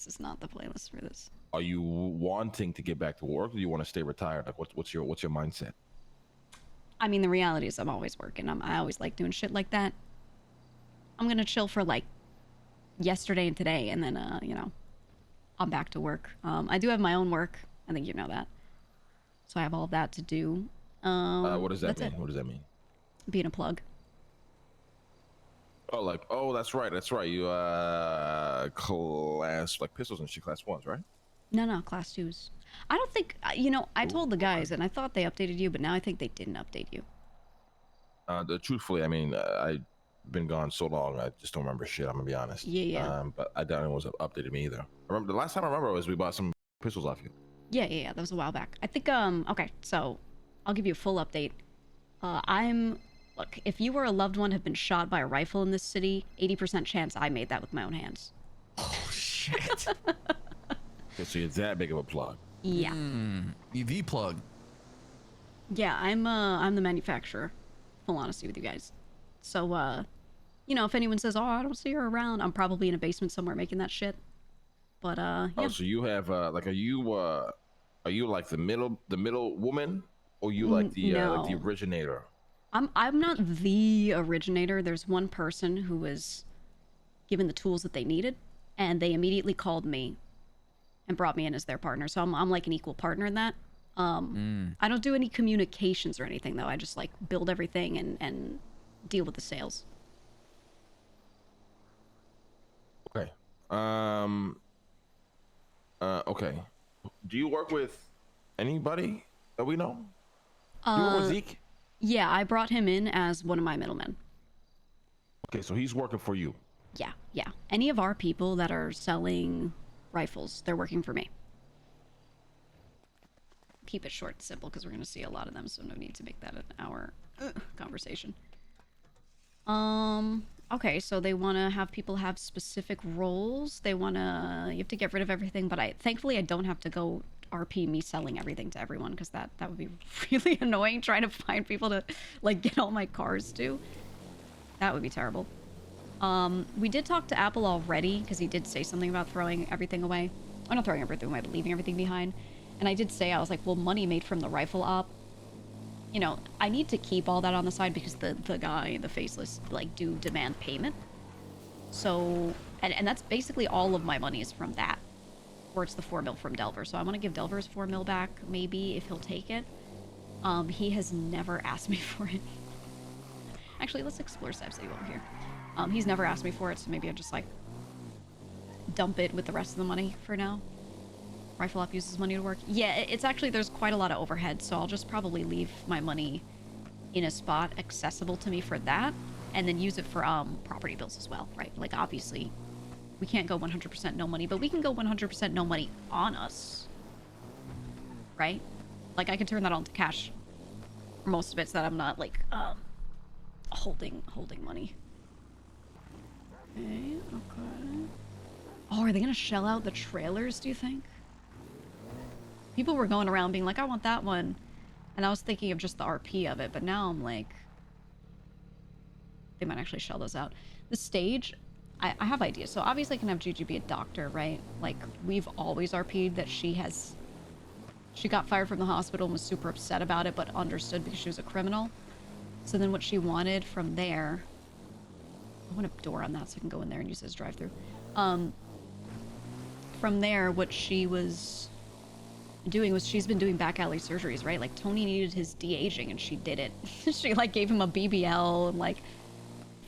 This is not the playlist for this. Are you wanting to get back to work, or do you want to stay retired? Like, what's your mindset? I mean, the reality is I'm always working. I always like doing shit like that. I'm gonna chill for like yesterday and today, and then you know, I'm back to work. I do have my own work. I think you know that. So I have all of that to do. What does that mean? It. What does that mean? Being a plug. Oh, like, oh, that's right. You class like pistols and shit, class 1s, right? No, class 2s. I don't think, you know, I told the guys, and I thought they updated you, but now I think they didn't update you. Truthfully, I mean, I've been gone so long, I just don't remember shit. I'm gonna be honest. Yeah. But I doubt anyone's updated me either. I remember the last time I remember was we bought some pistols off you. Yeah. That was a while back. I think, okay, so I'll give you a full update. Look, if you or a loved one have been shot by a rifle in this city, 80% chance I made that with my own hands. Oh, shit. Okay, so you're that big of a plug. Yeah. EV plug. Yeah, I'm the manufacturer. Full honesty with you guys. So, you know, if anyone says, oh, I don't see her around, I'm probably in a basement somewhere making that shit. But, yeah. Oh, so you have, like, are you like the middle woman, or you like the originator? I'm not the originator. There's one person who was given the tools that they needed, and they immediately called me and brought me in as their partner. So I'm like an equal partner in that. I don't do any communications or anything, though. I just like build everything and deal with the sales. Okay. Okay. Do you work with anybody that we know? Do you work with Zeke? Yeah, I brought him in as one of my middlemen. Okay, so he's working for you. Yeah. Any of our people that are selling rifles, they're working for me. Keep it short and simple because we're going to see a lot of them, so no need to make that an hour conversation. Okay, so they want to have people have specific roles. They want to... You have to get rid of everything, but thankfully I don't have to go RP me selling everything to everyone, because that would be really annoying, trying to find people to, like, get all my cars to. That would be terrible. We did talk to Apple already, because he did say something about throwing everything away. Or not throwing everything away, but leaving everything behind. And I did say, I was like, well, money made from the rifle op, you know, I need to keep all that on the side because the guy, the faceless, like, do demand payment. So, and that's basically all of my money is from that. Or it's the 4 mil from Delver. So I want to give Delver his 4 mil back, maybe, if he'll take it. He has never asked me for it. Actually, let's explore Seb City over here. He's never asked me for it, so maybe I just, like, dump it with the rest of the money for now. Rifle op uses money to work. Yeah, it's actually, there's quite a lot of overhead, so I'll just probably leave my money in a spot accessible to me for that, and then use it for property bills as well, right? Like, obviously, we can't go 100% no money, but we can go 100% no money on us, right? Like, I can turn that on to cash for most of it so that I'm not, like, holding money. Okay. Oh, are they gonna shell out the trailers, do you think? People were going around being like, I want that one. And I was thinking of just the RP of it, but now I'm like... They might actually shell those out. The stage, I have ideas. So obviously I can have Gigi be a doctor, right? Like, we've always RP'd that she got fired from the hospital and was super upset about it, but understood because she was a criminal. So then what she wanted from there... I want a door on that so I can go in there and use it as drive-through. From there, what she was doing was she's been doing back alley surgeries, right? Like, Tony needed his de-aging and she did it. She, like, gave him a BBL and, like,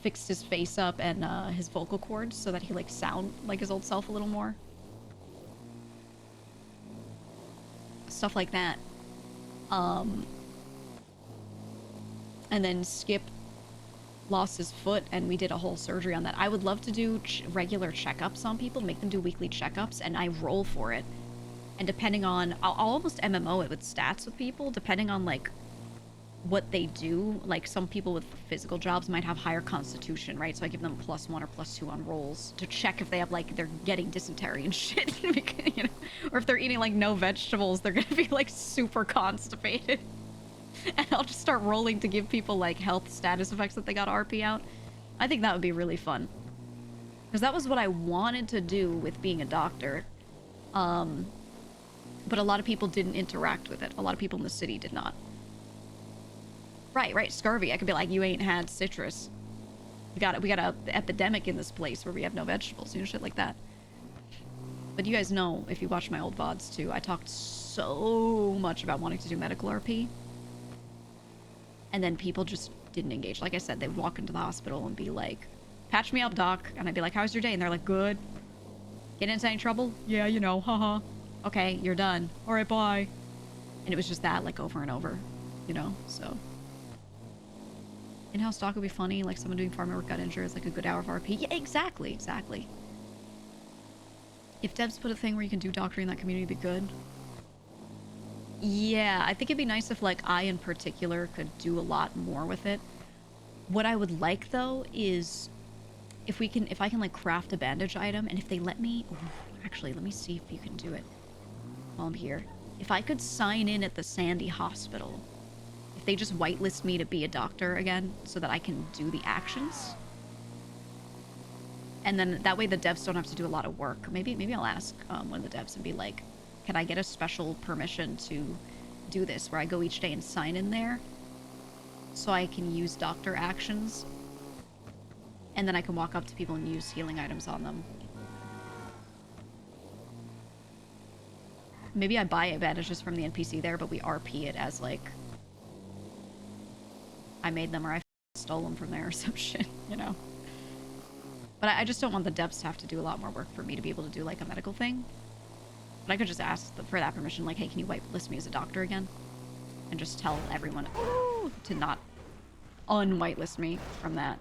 fixed his face up and his vocal cords so that he, like, sound like his old self a little more. Stuff like that. And then Skip lost his foot and we did a whole surgery on that. I would love to do regular checkups on people, make them do weekly checkups, and I roll for it. And depending on, I'll almost MMO it with stats with people, depending on, like, what they do. Like, some people with physical jobs might have higher constitution, right? So I give them +1 or +2 on rolls to check if they have, like, they're getting dysentery and shit. Because, you know, or if they're eating, like, no vegetables, they're gonna be, like, super constipated. And I'll just start rolling to give people, like, health status effects that they got RP out. I think that would be really fun. Because that was what I wanted to do with being a doctor. But a lot of people didn't interact with it. A lot of people in the city did not. Right, scurvy. I could be like, you ain't had citrus. We got a epidemic in this place where we have no vegetables, you know, shit like that. But you guys know, if you watch my old VODs too, I talked so much about wanting to do medical RP. And then people just didn't engage. Like I said, they'd walk into the hospital and be like, patch me up, doc. And I'd be like, how's your day? And they're like, good. Get into any trouble? Yeah, you know, haha. Okay, you're done. All right, bye. And it was just that, like, over and over, you know, so. In-house doc would be funny, like someone doing pharma work got injured. It's like a good hour of RP. Yeah, exactly. If devs put a thing where you can do doctoring in that community, it'd be good. Yeah, I think it'd be nice if, like, I in particular could do a lot more with it. What I would like, though, is if I can, like, craft a bandage item, and if they let me... Ooh, actually, let me see if you can do it while I'm here. If I could sign in at the Sandy Hospital, if they just whitelist me to be a doctor again, so that I can do the actions... And then that way the devs don't have to do a lot of work. Maybe I'll ask one of the devs and be like, can I get a special permission to do this where I go each day and sign in there so I can use doctor actions and then I can walk up to people and use healing items on them. Maybe I buy advantages from the NPC there, but we RP it as like I made them or I stole them from there or some shit, you know? But I just don't want the devs to have to do a lot more work for me to be able to do, like, a medical thing. But I could just ask for that permission, like, hey, can you whitelist me as a doctor again? And just tell everyone, ooh, to not un-whitelist me from that.